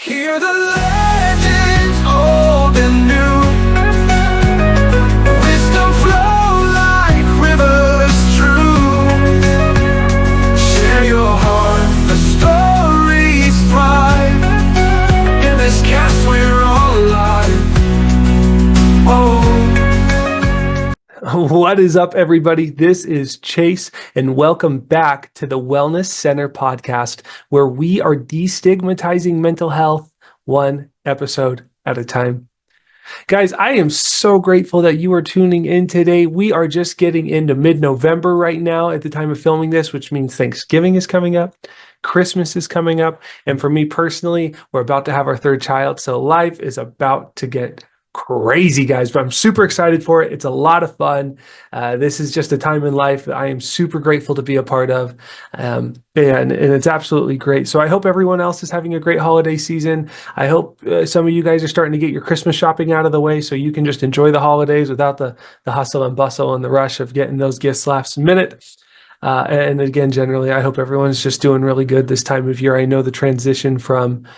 Hear the legends, old and new. Wisdom flow like rivers true. Share your heart, the stories thrive. In this cast we're all alive. What is up, everybody? This is Chase, and welcome back to the Wellness Center podcast, where we are destigmatizing mental health one episode at a time. Guys, I am so grateful that you are tuning in today. We are just getting into mid-November right now at the time of filming this, which means Thanksgiving is coming up, Christmas is coming up, and for me personally, we're about to have our third child, so life is about to get crazy, guys, but I'm super excited for it. It's a lot of fun. This is just a time in life that I am super grateful to be a part of, and it's absolutely great. So I hope everyone else is having a great holiday season. I hope some of you guys are starting to get your Christmas shopping out of the way so you can just enjoy the holidays without the hustle and bustle and the rush of getting those gifts last minute. And again, generally, I hope everyone's just doing really good this time of year. I know the transition from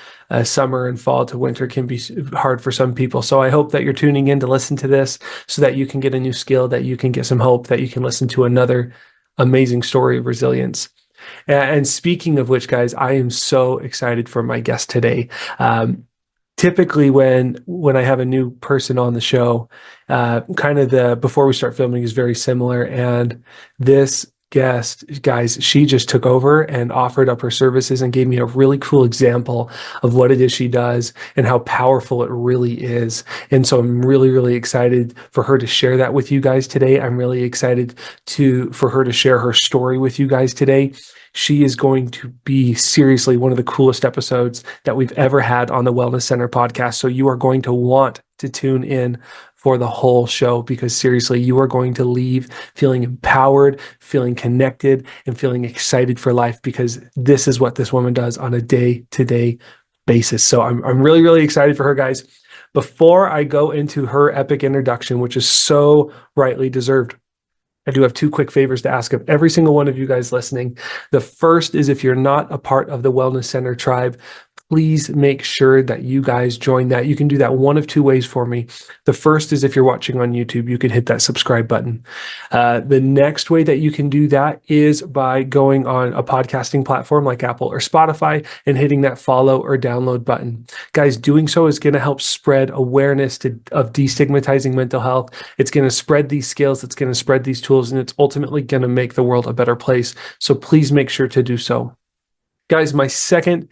summer and fall to winter can be hard for some people. So I hope that you're tuning in to listen to this so that you can get a new skill, that you can get some hope, that you can listen to another amazing story of resilience. And speaking of which, guys, I am so excited for my guest today. Typically when I have a new person on the show, kind of the before we start filming is very similar. And this guest, guys, she just took over and offered up her services and gave me a really cool example of what it is she does and how powerful it really is. And so I'm really, really excited for her to share that with you guys today. I'm really excited for her to share her story with you guys today. She is going to be seriously one of the coolest episodes that we've ever had on the Wellness Center podcast. So you are going to want to tune in for the whole show, because seriously, you are going to leave feeling empowered, feeling connected, and feeling excited for life, because this is what this woman does on a day-to-day basis. So I'm really, really excited for her, guys. Before I go into her epic introduction, which is so rightly deserved, I do have two quick favors to ask of every single one of you guys listening. The first is, if you're not a part of the Wellness Center tribe, please make sure that you guys join that. You can do that one of two ways for me. The first is, if you're watching on YouTube, you can hit that subscribe button. The next way that you can do that is by going on a podcasting platform like Apple or Spotify and hitting that follow or download button. Guys, doing so is going to help spread awareness of destigmatizing mental health. It's going to spread these skills, it's going to spread these tools, and it's ultimately going to make the world a better place. So please make sure to do so. Guys, my second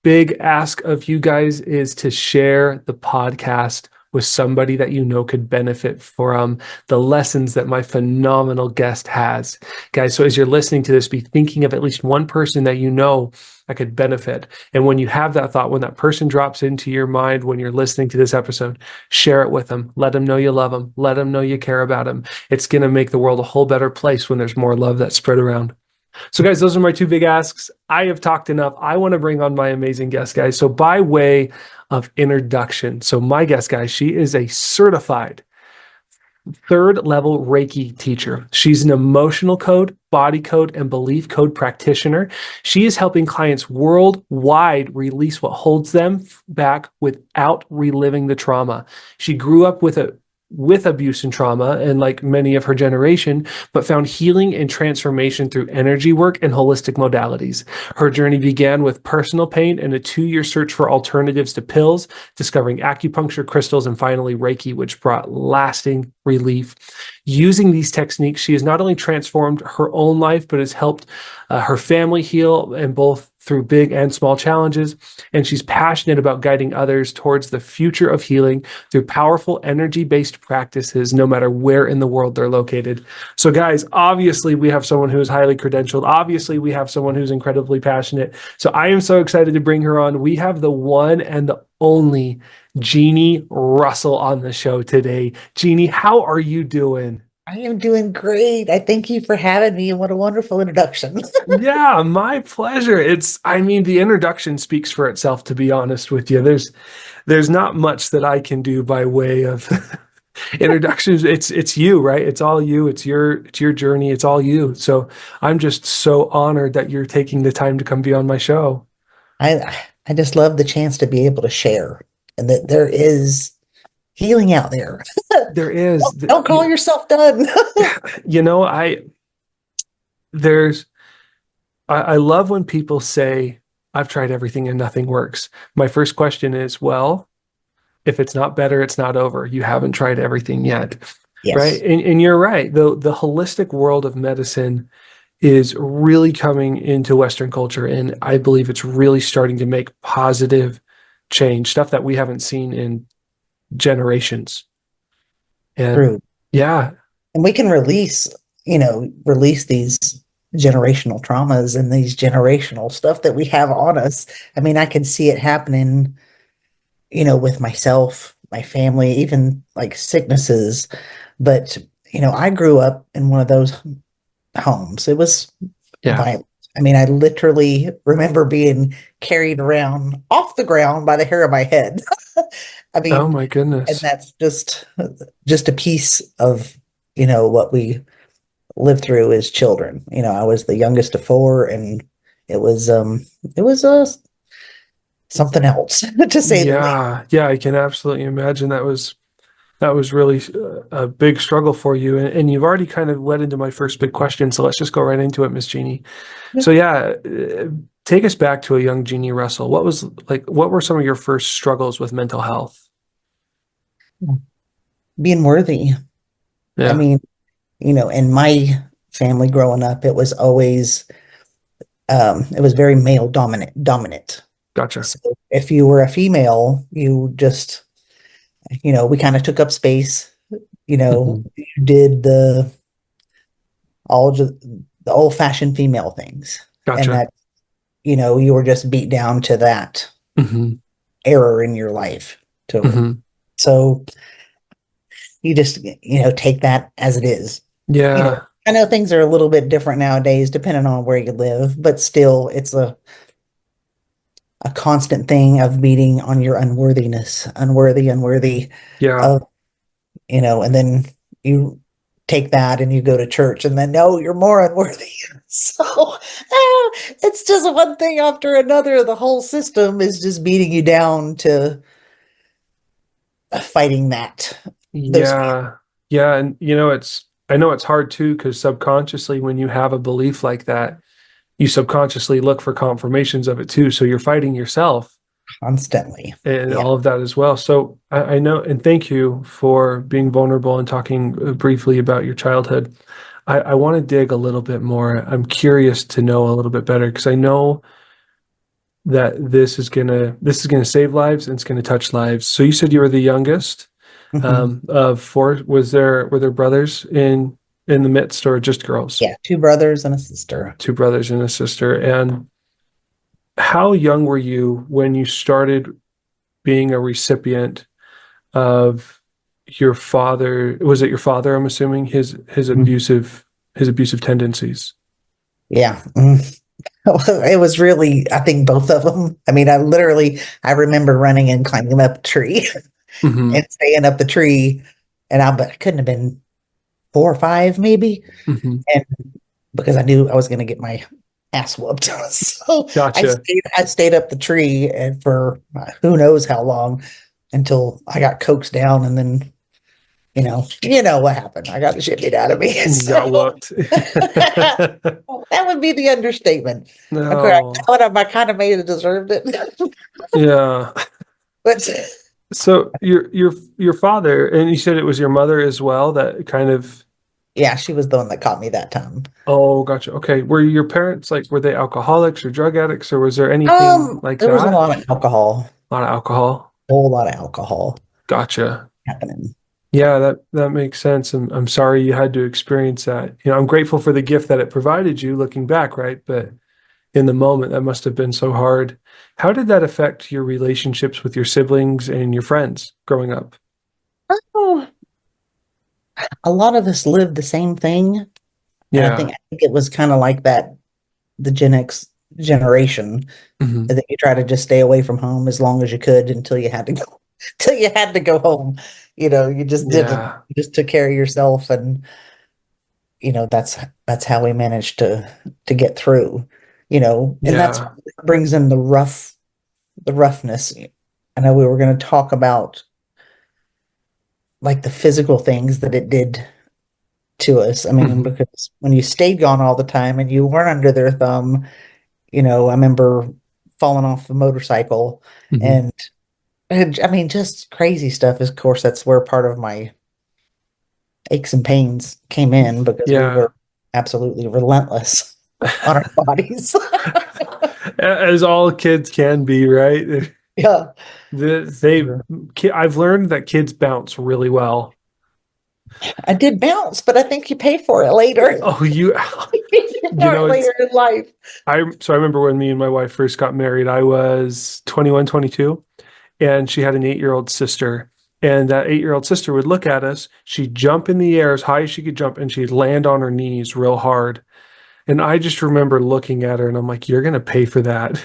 big ask of you guys is to share the podcast with somebody that you know could benefit from the lessons that my phenomenal guest has. Guys, so as you're listening to this, be thinking of at least one person that you know that could benefit. And when you have that thought, when that person drops into your mind, when you're listening to this episode, share it with them. Let them know you love them. Let them know you care about them. It's going to make the world a whole better place when there's more love that's spread around. So guys, those are my two big asks. I have talked enough. I want to bring on my amazing guest, guys. So by way of introduction, so my guest, guys, she is a certified third level Reiki teacher. She's an emotional code, body code, and belief code practitioner. She is helping clients worldwide release what holds them back without reliving the trauma. She grew up with abuse and trauma, and like many of her generation, but found healing and transformation through energy work and holistic modalities. Her journey began with personal pain and a 2-year search for alternatives to pills, discovering acupuncture, crystals, and finally Reiki, which brought lasting relief. Using these techniques, she has not only transformed her own life, but has helped her family heal, and both through big and small challenges. And she's passionate about guiding others towards the future of healing through powerful energy-based practices, no matter where in the world they're located. So guys, obviously we have someone who is highly credentialed. Obviously we have someone who's incredibly passionate. So I am so excited to bring her on. We have the one and the only Jeanne Russell on the show today. Jeanne, how are you doing? I am doing great. I thank you for having me, and what a wonderful introduction. Yeah, my pleasure. The introduction speaks for itself, to be honest with you. There's not much that I can do by way of introductions. It's you, right? It's all you. It's your journey. It's all you. So I'm just so honored that you're taking the time to come be on my show. I I just love the chance to be able to share and that there is healing out there. There is, Don't call yourself done. you know, there's, I love when people say, I've tried everything and nothing works. My first question is, well, if it's not better, it's not over. You haven't tried everything yet. Right. Yes, And you're right. The holistic world of medicine is really coming into Western culture. And I believe it's really starting to make positive change, stuff that we haven't seen in generations. And true. yeah, And we can release these generational traumas and these generational stuff that we have on us. I mean, I can see it happening, with myself, my family, even like sicknesses. But, I grew up in one of those homes. It was yeah. violent. I mean, I literally remember being carried around off the ground by the hair of my head. I Oh mean, my and goodness. that's just a piece of, what we lived through as children. I was the youngest of four, and it was something else to say the least. Yeah. Yeah. I can absolutely imagine that was really a big struggle for you. And you've already kind of led into my first big question. So let's just go right into it, Miss Jeannie. So yeah, take us back to a young Jeannie Russell. What were some of your first struggles with mental health? Being worthy. I Yeah, mean, in my family growing up, it was very male dominant. gotcha. So if you were a female, you just, we kind of took up space, Hmm. you did the old fashioned female things. And Gotcha. that, you were just beat down to that Hmm. error in your life. Hmm. So you just, take that as it is. You know, Yeah, I know things are a little bit different nowadays, depending on where you live, but still it's a constant thing of beating on your unworthiness, unworthy yeah, of, and then you take that and you go to church and then no, you're more unworthy. So it's just one thing after another. The whole system is just beating you down to fighting those feelings. yeah, yeah. And I know it's hard too, because subconsciously, when you have a belief like that, you subconsciously look for confirmations of it too. So you're fighting yourself Constantly. and Yeah. all of that as well. So I know, and thank you for being vulnerable and talking briefly about your childhood. I want to dig a little bit more. I'm curious to know a little bit better because I know that this is gonna save lives and it's gonna touch lives. So you said you were the youngest Hmm. of four. Were there brothers in the midst or just girls? Yeah. Two brothers and a sister. Two brothers and a sister. And how young were you when you started being a recipient of your father? Was it your father? I'm assuming Mhm. his abusive tendencies. Yeah. It was really, I think both of them. I mean, I remember running and climbing up a tree Hmm. and staying up the tree. And I couldn't have been 4 or 5 maybe. Hmm. And because I knew I was going to get my ass whooped. So Gotcha. I stayed up the tree and for who knows how long until I got coaxed down and then, what happened. I got the shit beat out of me. You So got whooped. that would be the understatement. Okay, No. I kind of made it deserved it. Yeah. But So your father, and you said it was your mother as well that kind of. yeah, she was the one that caught me that time. Oh, gotcha. Okay. Were your parents were they alcoholics or drug addicts, or was there anything like There was a that? lot of alcohol, A lot of alcohol. a whole lot of alcohol Gotcha. happening. Yeah, that makes sense. I'm sorry you had to experience that. I'm grateful for the gift that it provided you looking back, right? But in the moment, that must have been so hard. How did that affect your relationships with your siblings and your friends growing up? Oh, a lot of us lived the same thing, and Yeah. I think it was kind of like that, the Gen X generation, Hmm. that you try to just stay away from home as long as you could until you had to go, till you had to go home. You just didn't. Yeah. You just took care of yourself, and that's how we managed to get through. And that's Yeah. what brings in the rough. the roughness. I know we were going to talk about like the physical things that it did to us. I mean, Hmm. because when you stayed gone all the time and you weren't under their thumb, I remember falling off the motorcycle Hmm. and, I mean, just crazy stuff. Of course, that's where part of my aches and pains came in because we Yeah. were absolutely relentless on our bodies. As all kids can be, right? Yeah. They, I've learned that kids bounce really well. I did bounce, but I think you pay for it later. Oh, you, You pay you for know, it it's, later in life. so I remember when me and my wife first got married, I was 21, 22, and she had an 8-year-old sister. And that 8-year-old sister would look at us, she'd jump in the air as high as she could jump, and she'd land on her knees real hard. And I just remember looking at her and I'm like, you're going to pay for that.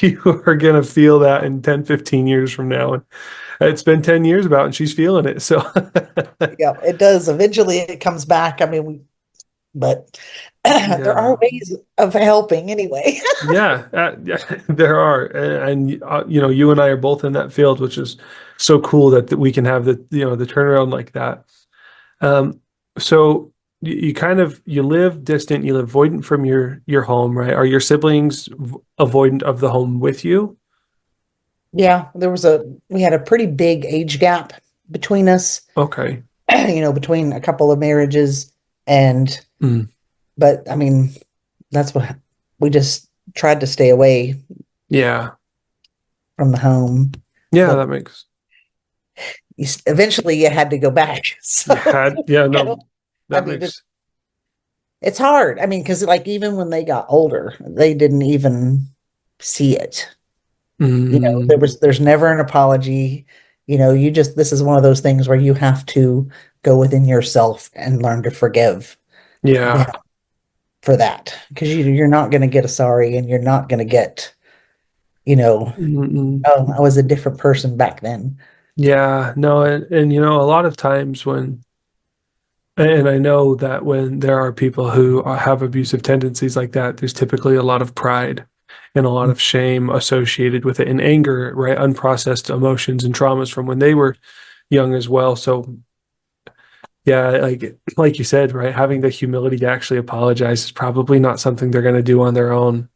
You are going to feel that in 10, 15 years from now. And it's been 10 years about, and she's feeling it. So, Yeah, it does. Eventually it comes back. I mean, but there are yeah. ways of helping anyway. Yeah, yeah, there are, you and I are both in that field, which is so cool that we can have the turnaround like that. Um, so you kind of you live distant, you live avoidant from your home, right? Are your siblings avoidant of the home with you? Yeah, we had a pretty big age gap between us, Okay. between a couple of marriages and, Mm, but I mean, that's what we just tried to stay away yeah, from the home. yeah, But that makes eventually you had to go back. you So, had yeah, you know, no, I that mean, makes it's hard. I mean, because like even when they got older, they didn't even see it. mm, There's never an apology. This is one of those things where you have to go within yourself and learn to forgive them yeah, for that. Because you're not going to get a sorry and you're not going to get, you know, mm, oh, I was a different person back then. yeah, no, and a lot of times and I know that when there are people who have abusive tendencies like that, there's typically a lot of pride and a lot of shame associated with it, and anger, right? Unprocessed emotions and traumas from when they were young as well. So yeah, like you said, right? Having the humility to actually apologize is probably not something they're going to do on their own.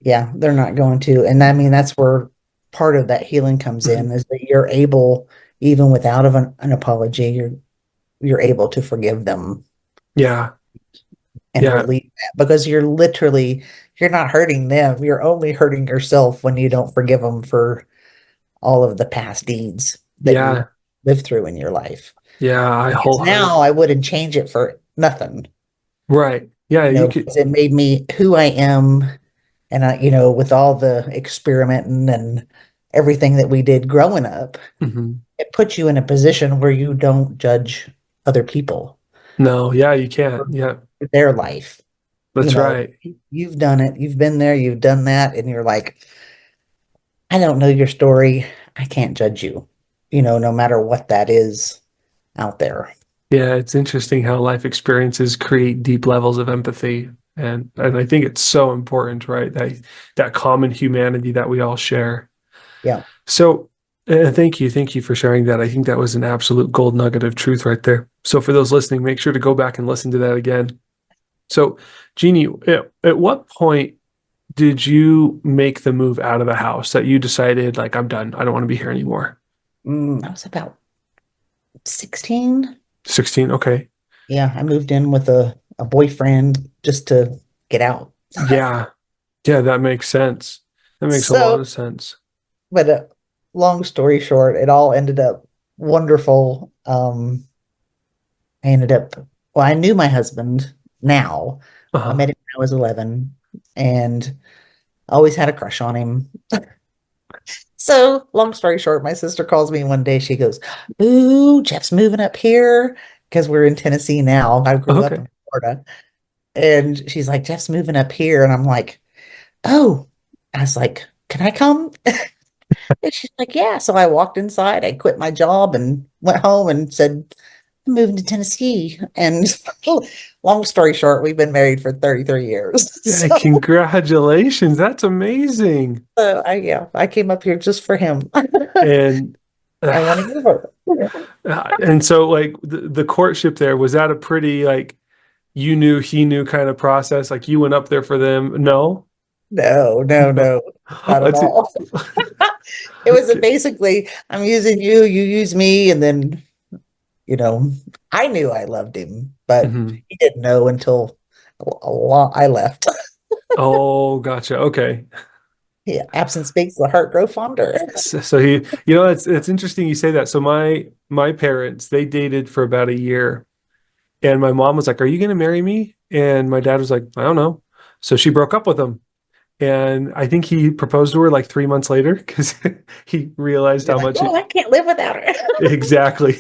Yeah, they're not going to. And I mean, that's where part of that healing comes Mhm. in is that you're able, even without an apology, you're able to forgive them Yeah, and yeah, release that because you're not hurting them. You're only hurting yourself when you don't forgive them for all of the past deeds that you yeah, lived through in your life. yeah. I Because now wholeheartedly I wouldn't change it for nothing, right. Yeah, you could. because it made me who I am. And with all the experimenting and everything that we did growing up, Mhm. it puts you in a position where you don't judge other people No, yeah, you for can't. Yeah, their life. that's right. You've done it, you've been there, you've done that, and you're like, I don't know your story. I can't judge you, no matter what that is out there. Yeah, it's interesting how life experiences create deep levels of empathy. And I think it's so important, right? That common humanity that we all share. Yeah. So thank you for sharing that. I think that was an absolute gold nugget of truth right there. So for those listening, make sure to go back and listen to that again. So, Jeannie, at what point did you make the move out of the house that you decided, like, I'm done. I don't want to be here anymore? I was about 16. 16. Okay. Yeah, I moved in with a boyfriend just to get out. Yeah. Yeah, that makes sense. That makes a lot So of sense. But long story short, it all ended up wonderful. I ended up, well, I knew my husband now. I Uh-huh. met him when I was 11 and I always had a crush on him. So, long story short, my sister calls me one day. She goes, ooh, Jeff's moving up here because we're in Tennessee now. I grew up Okay. in Florida. And she's like, Jeff's moving up here. And I'm like, oh, I was like, can I come? And she's like, yeah. So I walked inside, I quit my job and went home and said, I'm moving to Tennessee. And long story short, we've been married for 33 years. Yeah, So, congratulations. That's amazing. I came up here just for him. And I want to get her. and so like the courtship there, was that a pretty like you knew he knew kind of process? Like you went up there for them? No? No, no, No. no, not at Let's see. all. It was Okay. basically, I'm using you, you use me, and then, you know, I knew I loved him, but Mhm. he didn't know until I left. Oh, gotcha. Okay. Yeah, absence makes the heart grow fonder. So he, it's interesting you say that. So my parents, they dated for about a year, and my mom was like, "Are you going to marry me?" And my dad was like, "I don't know." So she broke up with him, and I think he proposed to her like 3 months later because he realized You're how like, much oh, I can't live without her. exactly.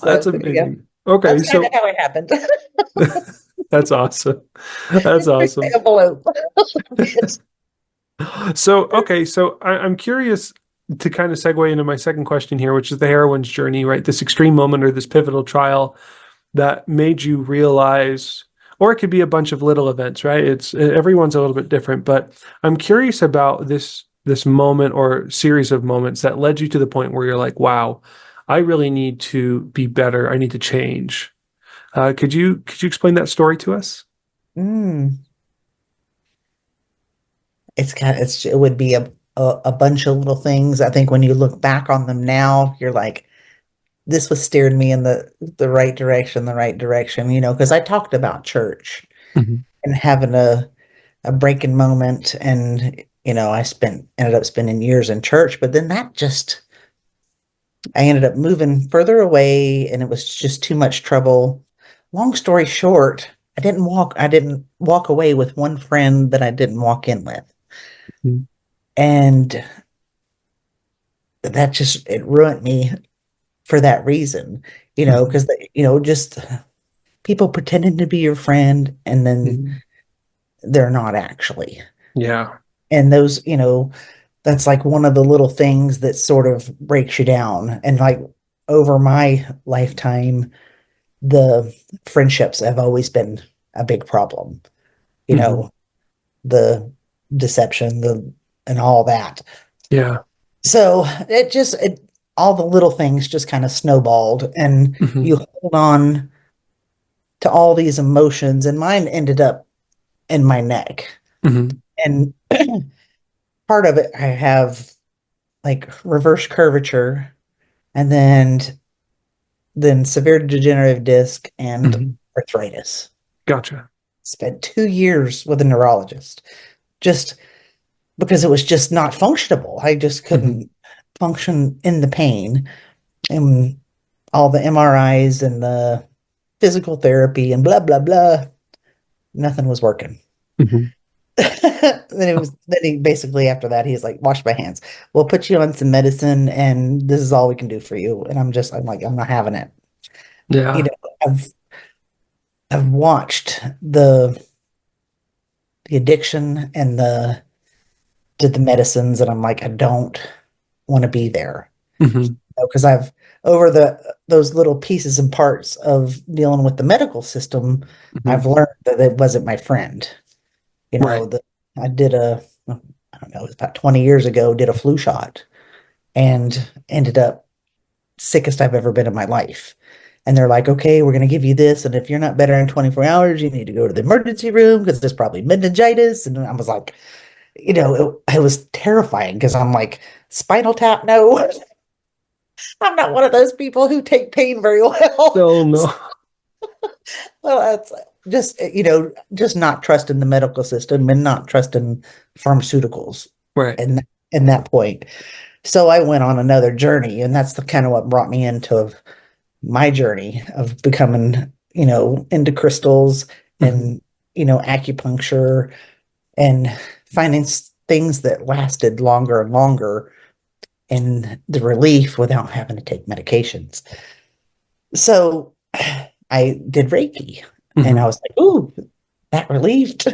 That's So, yeah, amazing. Okay, that's kind of so how it happened. that's awesome. That's Here's the awesome. envelope. So, okay, so I'm curious to kind of segue into my second question here, which is the heroine's journey, right? This extreme moment or this pivotal trial that made you realize, or it could be a bunch of little events, right? It's everyone's a little bit different, but I'm curious about this moment or series of moments that led you to the point where you're like, wow, I really need to be better. I need to change. Could you explain that story to us? Mm, it would be a bunch of little things. I think when you look back on them now, you're like, this was steering me in the right direction, because I talked about church Mhm. and having a breaking moment, and ended up spending years in church, but then I ended up moving further away, and it was just too much trouble. Long story short, I didn't walk away with one friend that I didn't walk in with. Mhm. And that just it ruined me for that reason, Mhm. because just people pretending to be your friend and then Mhm. they're not actually. Yeah. And those, that's like one of the little things that sort of breaks you down. And like over my lifetime, the friendships have always been a big problem, you Mhm. know, the deception, the and all that. Yeah. So all the little things just kind of snowballed, and you Mhm. hold on to all these emotions, and mine ended up in my neck. Mhm. And part of it, I have like reverse curvature, and then severe degenerative disc and Mhm. arthritis. Gotcha. Spent 2 years with a neurologist just because it was just not functionable. I just Mhm. couldn't function in the pain, and all the MRIs and the physical therapy and blah blah blah. Nothing was working. Mhm. Then he basically after that he's like, wash my hands. We'll put you on some medicine, and this is all we can do for you. And I'm like, I'm not having it. You Yeah. know, I've watched the addiction and the to the medicines, and I'm like, I don't want to be there. Mhm. Because I've over those little pieces and parts of dealing with the medical system, I've Mhm. learned that it wasn't my friend. You know, Right. that I did I don't know, it was about 20 years ago, did a flu shot and ended up sickest I've ever been in my life. And they're like, okay, we're going to give you this. And if you're not better in 24 hours, you need to go to the emergency room because there's probably meningitis. And I was like, it was terrifying because I'm like, spinal tap, no. I'm not one of those people who take pain very well. Oh no. Well, that's just not trusting the medical system and not trusting pharmaceuticals Right. and in that point. So I went on another journey, and that's the kind of what brought me into my journey of becoming, into crystals Mhm. and, acupuncture and finding things that lasted longer and longer and the relief without having to take medications. So I did Reiki, and I Mhm. was like, ooh, that relieved,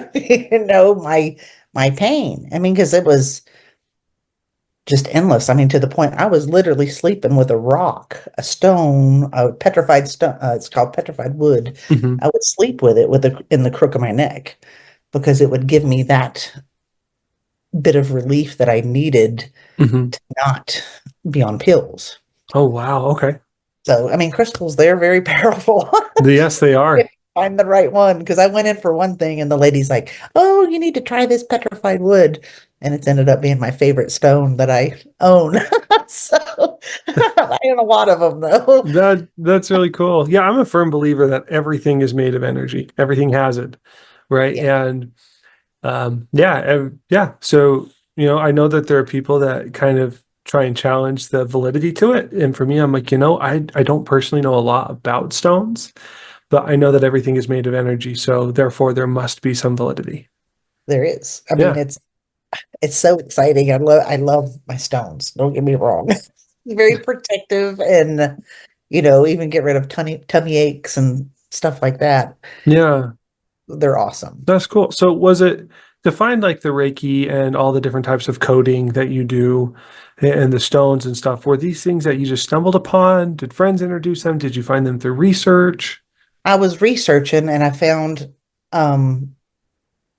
my pain. I mean, because just endless. I mean, to the point I was literally sleeping with a rock, a stone, a petrified stone. It's called petrified wood. Hmm. I would sleep with it in the crook of my neck because it would give me that bit of relief that I needed Hmm. to not be on pills. Oh, wow. Okay. So, I mean, crystals, they're very powerful. Yes, they If are. you find the right one, because I went in for one thing and the lady's like, "Oh, you need to try this petrified wood." And it's ended up being my favorite stone that I own. So I own a lot of them though. That's really cool. Yeah, I'm a firm believer that everything is made of energy. Everything has it, right? Yeah, And yeah, yeah. So, I know that there are people that kind of try and challenge the validity to it. And for me, I'm like, I don't personally know a lot about stones, but I know that everything is made of energy. So therefore, there must be some validity. there is. I mean, Yeah. it's so exciting. I love my stones. Don't get me wrong. Very protective and even get rid of tummy aches and stuff like that. Yeah. They're awesome. That's cool. So was it defined like the Reiki and all the different types of coding that you do and the stones and stuff? Were these things that you just stumbled upon? Did friends introduce them? Did you find them through research? I was researching and I found um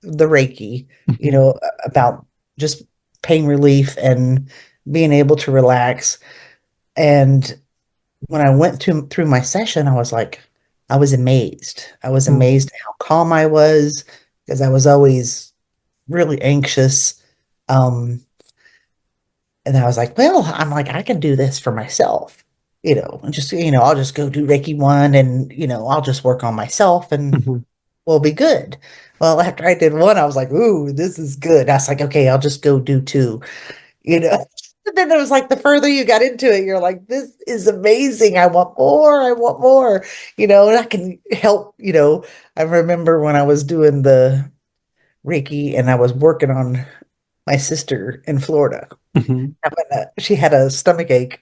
the Reiki, Mhm. about just pain relief and being able to relax. And when I went through my session, I was like, I was amazed. I was Mm. amazed at how calm I was because I was always really anxious. Um, and I was like, well, I'm like, I can do this for myself, and just, I'll just go do Reiki 1 and, I'll just work on myself and Mhm. we'll be good. Well, after I did 1, I was like, ooh, this is good. I was like, okay, I'll just go do 2, you know. And then it was like the further you got into it, you're like, this is amazing. I want more. I want more, and I can help, I remember when I was doing the Reiki and I was working on my sister in Florida. Mhm. She had a stomach ache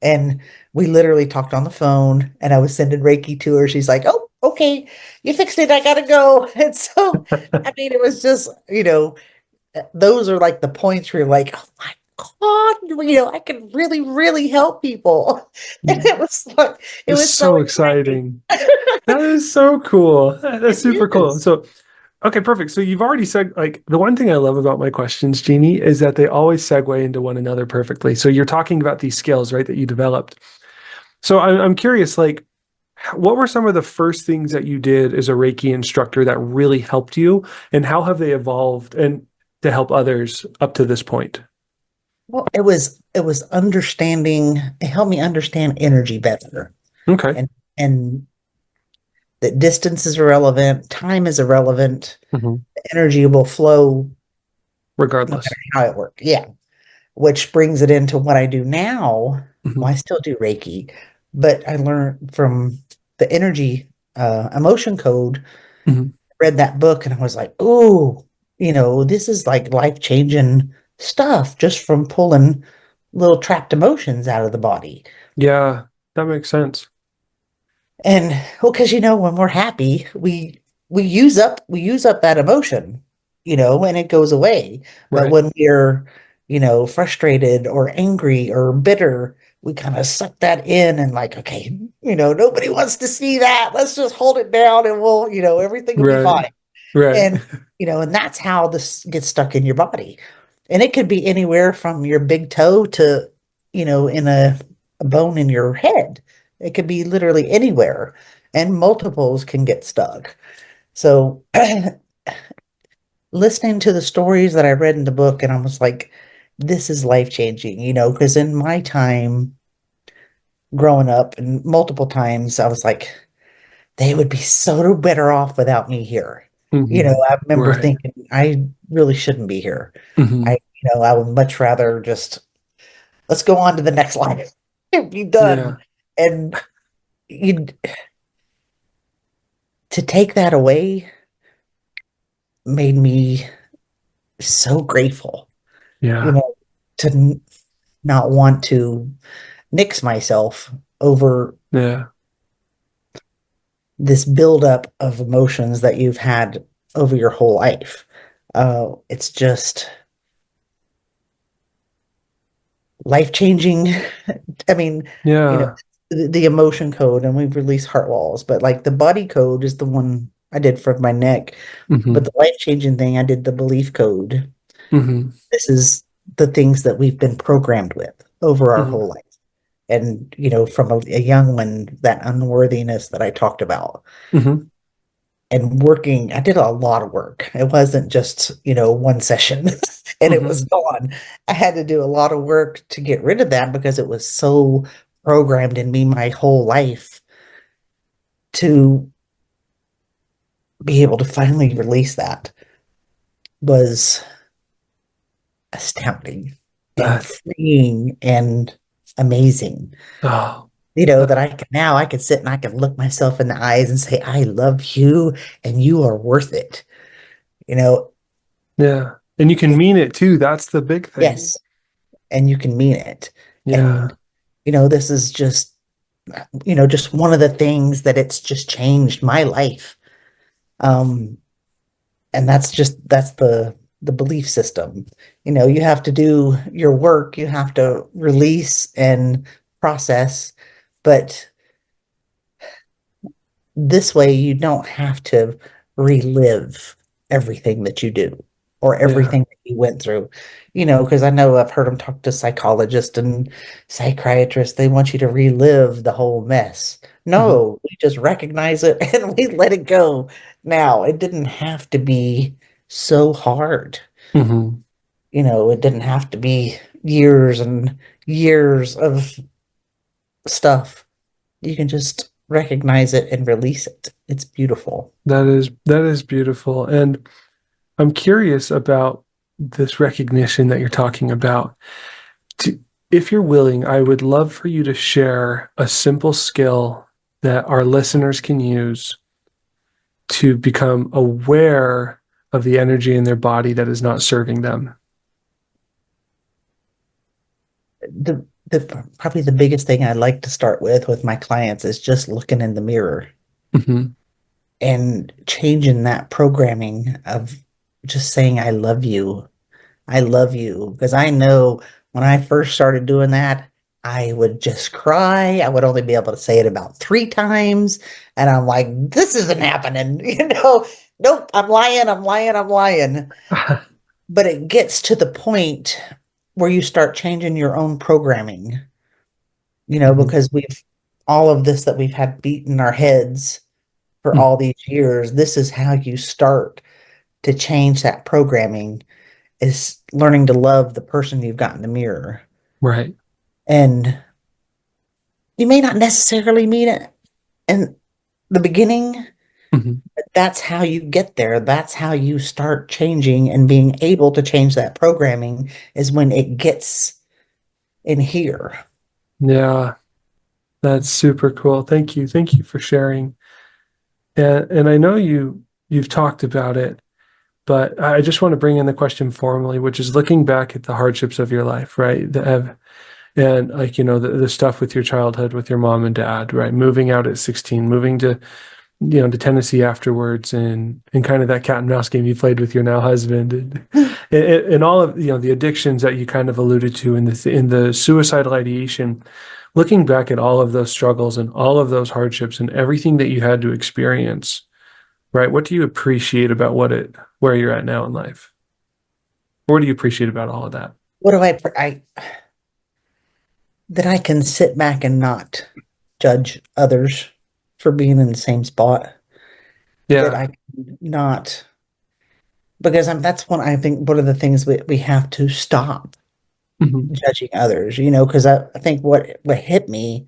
and we literally talked on the phone and I was sending Reiki to her. She's like, oh, okay, you fixed it. I gotta go. And so, I mean, it was just, those are like the points where you're like, oh my God, I can really, really help people. And it It's was so so exciting. exciting. That is so cool. That's super It cool. is. So, okay, perfect. So you've already said, like, the one thing I love about my questions, Jeannie, is that they always segue into one another perfectly. So you're talking about these skills, right, that you developed. So I'm curious, like, what were some of the first things that you did as a Reiki instructor that really helped you, and how have they evolved and to help others up to this point? Well, it was understanding, it helped me understand energy better Okay. and and that distance is irrelevant, time is irrelevant, Hmm. energy will flow no Regardless. matter how it works. Yeah. Which brings it into what I do now. Hmm. Well, I still do Reiki, but I learned from the energy emotion code, Hmm. read that book, and I was like, "Ooh, this is like life-changing stuff just from pulling little trapped emotions out of the body." Yeah, that makes sense. And well, because when we're happy, we use up that emotion, and it goes away. But Right. when we're, frustrated or angry or bitter, we kind of suck that in and like, okay, nobody wants to see that. Let's just hold it down and everything will be Right. fine. Right. And and that's how this gets stuck in your body. And it could be anywhere from your big toe to, in a bone in your head. It could be literally anywhere. And multiples can get stuck. So listening to the stories that I read in the book, and I was like, this is life changing, because in my time growing up and multiple times, I was like, they would be so better off without me here. Hmm. I remember Right. thinking, I really shouldn't be here. Hmm. I would much rather just let's go on to the next life and be done. Yeah. And you to take that away made me so grateful, you Yeah. know, to not want to nix myself over Yeah. this buildup of emotions that you've had over your whole life. It's just life-changing. I mean, you know, Yeah. the emotion code, and we've released heart walls, but like the body code is the one I did for my neck. But Hmm. the life-changing thing, I did the belief code. Hmm. This is the things that we've been programmed with over our Hmm. whole life. And, from a young one, that unworthiness that I talked about. Hmm. And working, I did a lot of work. It wasn't just, one session and it Hmm. was gone. I had to do a lot of work to get rid of that because it was so programmed in me my whole life to be able to finally release that was astounding and That, freeing and amazing. oh, That I could sit and I could look myself in the eyes and say, I love you and you are worth it. You know, yeah. And you can it, mean it too. That's the big thing. yes, and you can mean it. Yeah. And, this is just one of the things that it's just changed my life. Um, and that's the belief system. You have to do your work, you have to release and process, but this way you don't have to relive everything that you do or Yeah. everything that you went through. Because I know I've heard them talk to psychologists and psychiatrists. They want you to relive the whole mess. Hmm. No, we just recognize it and we let it go. Now, it didn't have to be so hard. Hmm. It didn't have to be years and years of stuff. You can just recognize it and release it. It's beautiful. That is beautiful. And I'm curious about this recognition that you're talking about. To, if you're willing, I would love for you to share a simple skill that our listeners can use to become aware of the energy in their body that is not serving them. The probably the biggest thing I like to start with my clients is just looking in the mirror Hmm. and changing that programming of just saying I love you. I love you. Because I know when I first started doing that, I would just cry. I would only be able to say it about 3 times. And I'm like, this isn't happening. Nope, I'm lying, I'm lying, I'm lying. But it gets to the point where you start changing your own programming, Hmm. because we've all of this that we've had beat in our heads for Hmm. all these years. This is how you start to change that programming, is learning to love the person you've got in the mirror. Right. And you may not necessarily mean it in the beginning, Hmm. but that's how you get there. That's how you start changing and being able to change that programming, is when it gets in here. Yeah, that's super cool. Thank you. Thank you for sharing. And I know you've talked about it, but I just want to bring in the question formally, which is looking back at the hardships of your life, right? And like, the stuff with your childhood, with your mom and dad, right? Moving out at 16, moving to Tennessee afterwards, and kind of that cat and mouse game you played with your now husband, and all of, the addictions that you kind of alluded to in the suicidal ideation. Looking back at all of those struggles and all of those hardships and everything that you had to experience, right? What do you appreciate about where you're at now in life? What do you appreciate about all of that? What do I that I can sit back and not judge others for being in the same spot, that Yeah. I can not, because that's I think one of the things we have to stop Hmm. judging others, because I think what hit me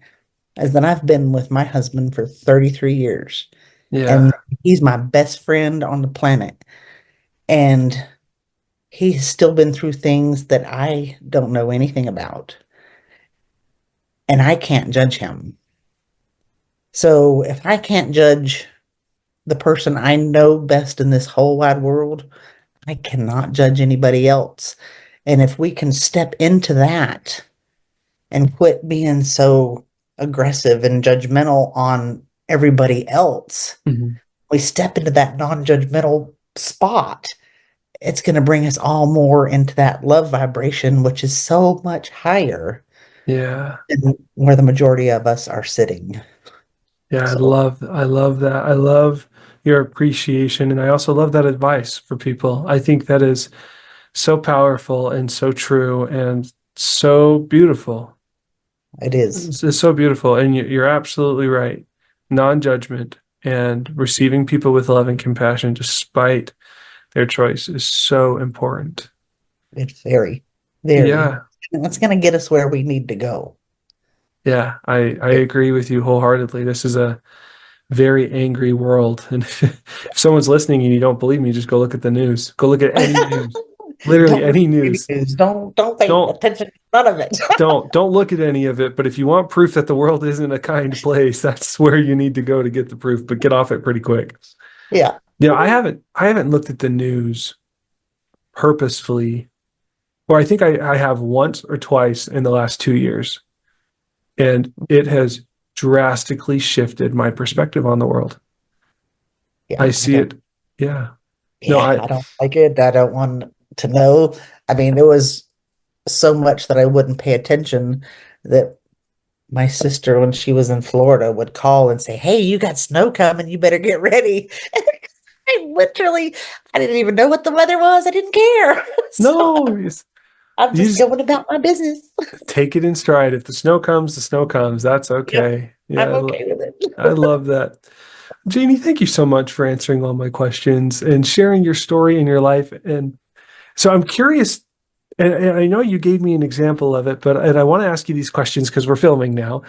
is that I've been with my husband for 33 years and Yeah. he's my best friend on the planet. And he's still been through things that I don't know anything about. And I can't judge him. So if I can't judge the person I know best in this whole wide world, I cannot judge anybody else. And if we can step into that and quit being so aggressive and judgmental on everybody else, Hmm. we step into that non-judgmental spot, it's going to bring us all more into that love vibration, which is so much higher Yeah. than where the majority of us are sitting. Yeah, So I love that. I love your appreciation, and I also love that advice for people. I think that is so powerful and so true and so beautiful. it is. It's so beautiful, and you're absolutely right. Non-judgment and receiving people with love and compassion despite their choice is so important. It's very, very. Yeah. It's going to get us where we need to go. Yeah, I It, agree with you wholeheartedly. This is a very angry world. And if someone's listening and you don't believe me, just go look at the news. Go look at any news. Literally don't any listen to any news. news. Don't pay Don't attention to none of it. don't look at any of it. But if you want proof that the world isn't a kind place, that's where you need to go to get the proof, but get off it pretty quick. Yeah. I haven't looked at the news purposefully, or I think I have once or twice in the last 2 years, and it has drastically shifted my perspective on the world. I Yeah. I see don't. it. Yeah. No, Yeah. I don't like it. I don't want to know. I mean, there was so much that I wouldn't pay attention that my sister, when she was in Florida, would call and say, "Hey, you got snow coming. You better get ready." I didn't even know what the weather was. I didn't care. So no, I'm you just just going about my business. take it in stride. If the snow comes, the snow comes. That's Yep. okay. Yeah, I'm okay with I it. love that. Jeannie, thank you so much for answering all my questions and sharing your story and your life. And so I'm curious, and I know you gave me an example of it, but and I want to ask you these questions because we're filming now,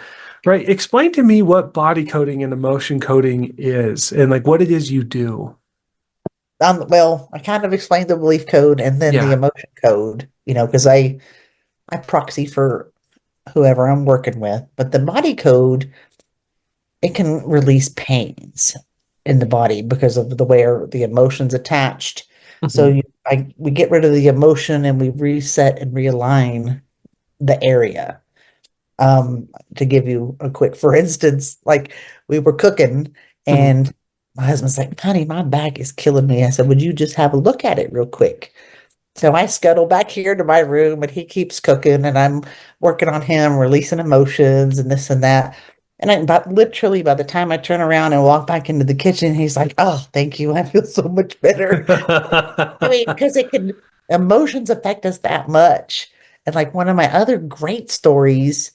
right? Explain to me what body coding and emotion coding is and like what it is you do. Well, I kind of explained the belief code and then the Yeah. emotion code, because I proxy for whoever I'm working with, but the body code, it can release pains in the body because of the way the emotions attached. So Hmm. we get rid of the emotion and we reset and realign the area. To give you a quick, for instance, like we were cooking Hmm. and my husband's like, "Honey, my back is killing me." I said, "Would you just have a look at it real quick?" So I scuttle back here to my room and he keeps cooking and I'm working on him, releasing emotions and this and that. And but literally by the time I turn around and walk back into the kitchen, he's like, "Oh, thank you. I feel so much better." I mean, because emotions affect us that much. And like one of my other great stories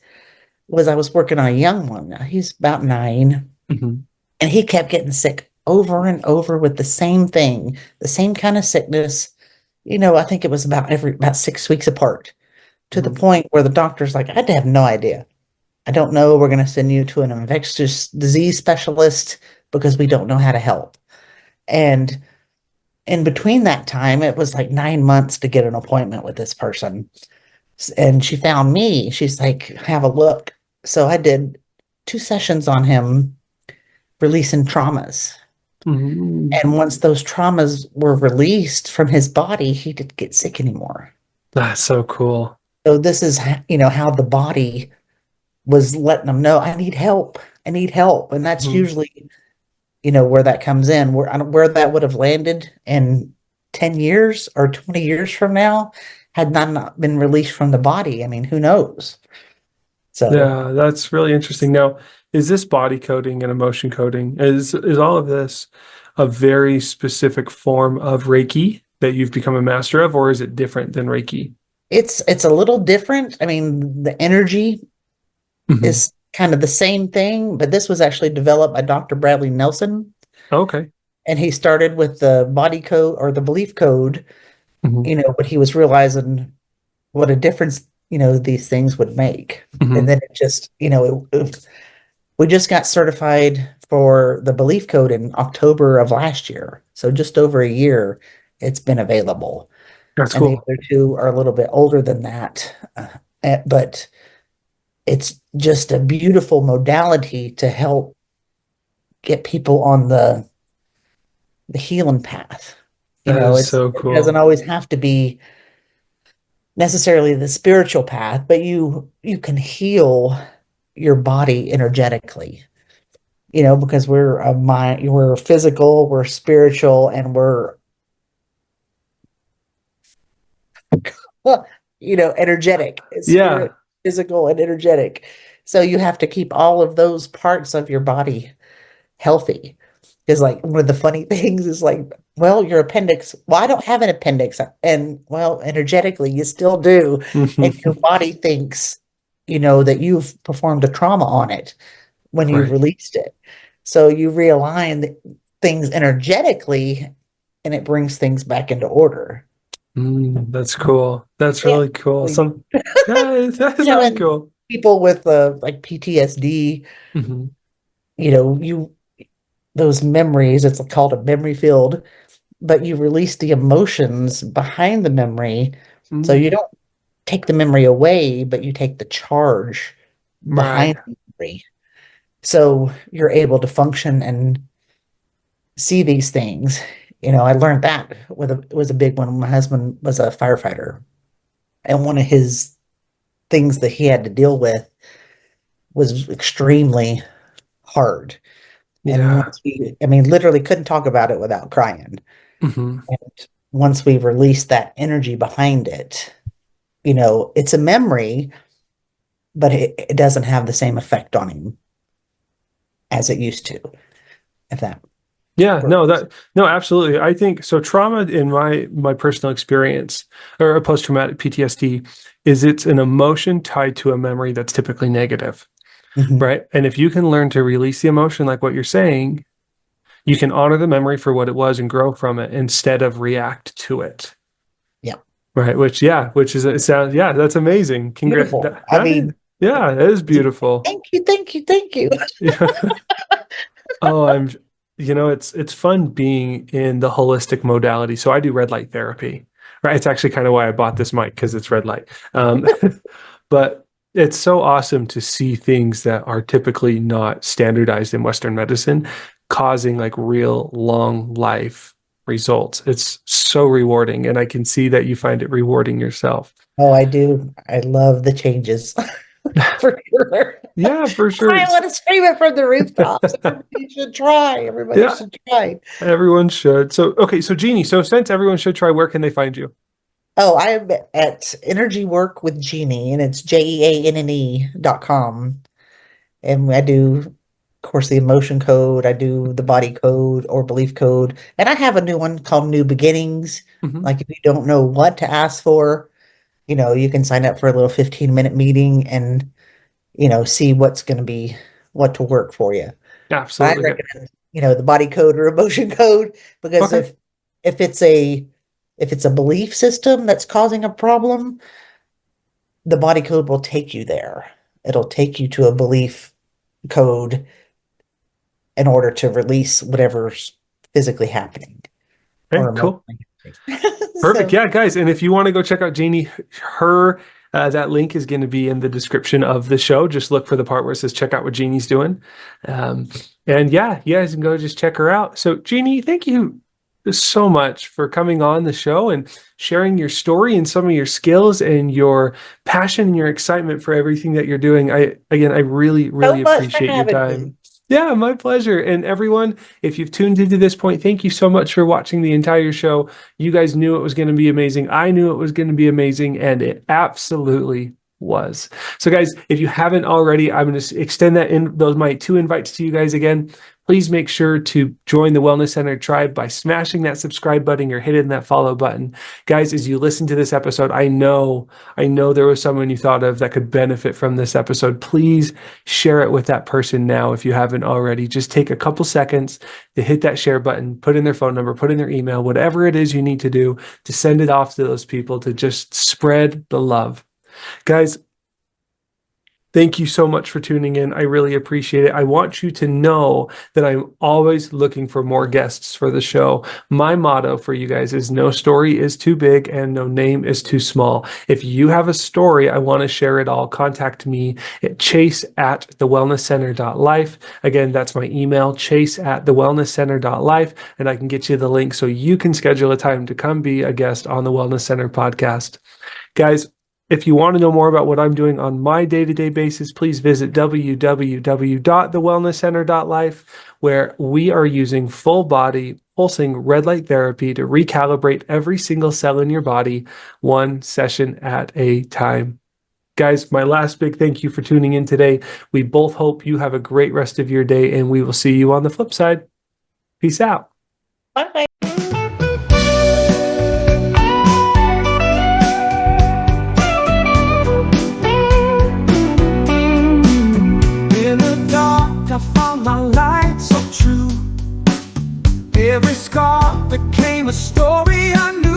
was I was working on a young one. He's about 9, Hmm. and he kept getting sick over and over with the same thing, the same kind of sickness. I think it was about 6 weeks apart, to the Hmm. point where the doctor's like, "I have no idea. I don't know. We're going to send you to an infectious disease specialist because we don't know how to help." And in between that time, it was like 9 months to get an appointment with this person. And she found me. She's like, "Have a look." So I did 2 sessions on him releasing traumas. Hmm. And once those traumas were released from his body, he didn't get sick anymore. That's so cool. So this is, how the body was letting them know, "I need help. I need help." And that's Hmm. usually, where that comes in. Where I don't, where that would have landed in 10 years or 20 years from now had not been released from the body. I mean, who knows? So Yeah, that's really interesting. Now, is this body coding and emotion coding, is all of this a very specific form of Reiki that you've become a master of, or is it different than Reiki? it's a little different. I mean, the energy Hmm. is kind of the same thing, but this was actually developed by Dr. Bradley Nelson. Okay. And he started with the body code or the belief code, Hmm. but he was realizing what a difference, these things would make. And Hmm. then it just, we just got certified for the belief code in October of last year. So just over a year it's been available. That's And the cool. other two are a little bit older than that. But it's just a beautiful modality to help get people on the healing path. That is It's so it doesn't cool. always have to be necessarily the spiritual path, but you can heal your body energetically. Because we're physical, we're spiritual, and we're Energetic, Yeah. spirit, physical, and energetic. So you have to keep all of those parts of your body healthy. Because like one of the funny things is like, well, your appendix, well, I don't have an appendix. And well, energetically, you still do. And your body thinks, that you've performed a trauma on it when you've Right. released it. So you realign things energetically and it brings things back into order. That's cool. That's Yeah. really cool. Well, Yeah, that is really and cool. people with like PTSD, Hmm. you those memories, it's called a memory field, but you release the emotions behind the memory. So you Mm, don't take the memory away, but you take the charge right. behind the memory. So you're able to function and see these things. I learned that it was a big one. My husband was a firefighter, and one of his things that he had to deal with was extremely hard. And Yeah. once I mean, literally couldn't talk about it without crying. Hmm. And once we released that energy behind it, it's a memory, but it doesn't have the same effect on him as it used to, if that Yeah, works. no, absolutely. I think so. Trauma, in my personal experience, or a post-traumatic PTSD, is it's an emotion tied to a memory that's typically negative, Hmm. right? And if you can learn to release the emotion, like what you're saying, you can honor the memory for what it was and grow from it instead of react to it. Yeah. Right. Which is, it sounds, yeah, that's amazing. Beautiful. I That is, mean, yeah, that is beautiful. thank you, thank you, thank you. Yeah. Oh, it's fun being in the holistic modality. So I do red light therapy, right? It's actually kind of why I bought this mic because it's red light. Um, but it's so awesome to see things that are typically not standardized in Western medicine, causing like real long life results. It's so rewarding. And I can see that you find it rewarding yourself. Oh, I do. I love the changes for sure. Yeah, for sure. I want to scream it from the rooftops. Everybody should try. Everybody Yeah, should try. everyone should. So, okay, so Jeannie, so since everyone should try, where can they find you? Oh, I am at Energy Work with Jeannie, and it's JEANNE.com. And I do, of course, the emotion code, I do the body code or belief code. And I have a new one called New Beginnings. Mhm. Like if you don't know what to ask for, you can sign up for a little 15-minute meeting and, see what's going to be what to work for you. I Absolutely. recommend, the body code or emotion code because Okay. if it's a if it's a belief system that's causing a problem, the body code will take you there. It'll take you to a belief code in order to release whatever's physically happening or Okay, cool. emotionally happening. Perfect. So, Yeah, guys. And if you want to go check out Jeannie, her that link is going to be in the description of the show. Just look for the part where it says check out what Jeannie's doing. Um, and yeah, you guys can go just check her out. So Jeannie, thank you so much for coming on the show and sharing your story and some of your skills and your passion and your excitement for everything that you're doing. I really, so really much for appreciate your having me. time. Yeah, my pleasure. And everyone, if you've tuned into this point, thank you so much for watching the entire show. You guys knew it was going to be amazing. I knew it was going to be amazing, and it absolutely was. So, guys, if you haven't already, I'm going to extend those my two invites to you guys again. Please make sure to join the Wellness Center tribe by smashing that subscribe button or hitting that follow button. Guys, as you listen to this episode, I know there was someone you thought of that could benefit from this episode. Please share it with that person now if you haven't already. Just take a couple seconds to hit that share button, put in their phone number, put in their email, whatever it is you need to do to send it off to those people to just spread the love. Guys, thank you so much for tuning in. I really appreciate it. I want you to know that I'm always looking for more guests for the show. My motto for you guys is no story is too big and no name is too small. If you have a story, I want to share it all. Contact me at chase@thewellnesscenter.life. Again, that's my email, chase@thewellnesscenter.life, and I can get you the link so you can schedule a time to come be a guest on the Wellness Center podcast. Guys, if you want to know more about what I'm doing on my day-to-day basis, please visit www.thewellnesscenter.life, where we are using full body pulsing red light therapy to recalibrate every single cell in your body, one session at a time. Guys, my last big thank you for tuning in today. We both hope you have a great rest of your day, and we will see you on the flip side. Peace out. Bye. In the dark, I found my light so true. Every scar became a story I knew.